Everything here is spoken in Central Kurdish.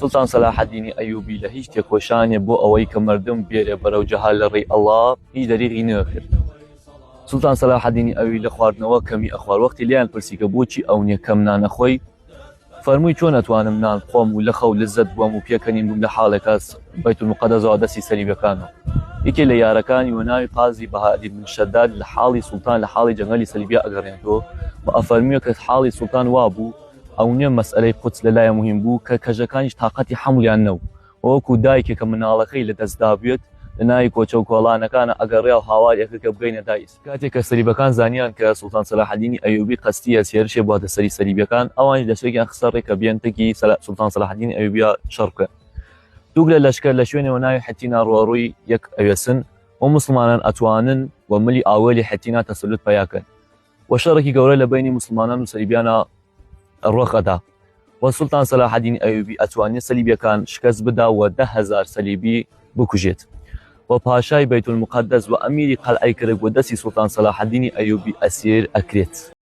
سلطان صلاح الدینی ئەیوبی لە هیچ تێکۆشانێ بۆ ئەوەی کە مردم بێرێ بەرەو جەهاد لە ڕێی ئەڵڵا هیچ دەریغی نەکرد. سلطان صلاح الدینی ئەیوبی لە خواردنەوە کەمی ئەخوار. وەختی لیان پرسی کە بۆچی ئەو نییە کەم نانەخۆی، فەرمووی چۆن ئەتوانم نان خۆم و لە خەو لەزەت بووم و پێکەنیم بووم لە حاڵێکە بەیت المقەدەسەوە دەستی سەلیبەکانەوە. یەکێ لە یارەکانی وەناوی قازی بەهادی بن شەداد لە حاڵی سوڵتان لە حاڵی جەنگەلی سەلیبیا ئەگەڕێنەوە و ئەفەرمیوە کە حاڵی سوڵتان وا بوو ئەو نییە مەسئلەی قودس لەلایە مهم بوو کە کەژەکانیش تااقەتی حەمولیان نەبوو، وەکو دایکێک کە مناڵەکەی لە دەستدا بێت لە ناوی کۆچە و کۆڵانەکانە ئەگەڕێ و هاواریەکە کە بگەینە دایس. کاتێک کە سەلیبەکان زانیان کە سوڵتان صلاح الدینی ئەیوبی قەستیە سێرشێ بواتە سەری سەلیبیەکان، ئەوانی لەشێکیان خسە ڕێکە بێن تەکی سوڵتان صلاح الدینی ئەیوبیە شەڕ بکەن. دووک لە لەشکر لە شوێنەوە ناوی حەتینا ڕۆڕووی یەک ئەوێسن و مسلمانان ئەتوانن و ملی ئاوێلی حەتینا تەسەلوت پەیاکەن و شەڕێکی گەورە لە بینی مسلمانان و سەلیبیانە ڕۆخەدا و سوڵتان صلاح الدینی ئەیوبی ئەتوانێت سەلیبیەکان شکست بدا و 10,000 سەلیبی بکوژێت و پاشای بەیت المقەدەس و ئەمیری قەلعەی کرد و دەستی سوڵتان صلاح الدینی ئەیوبی ئەسیر ئەکرێت.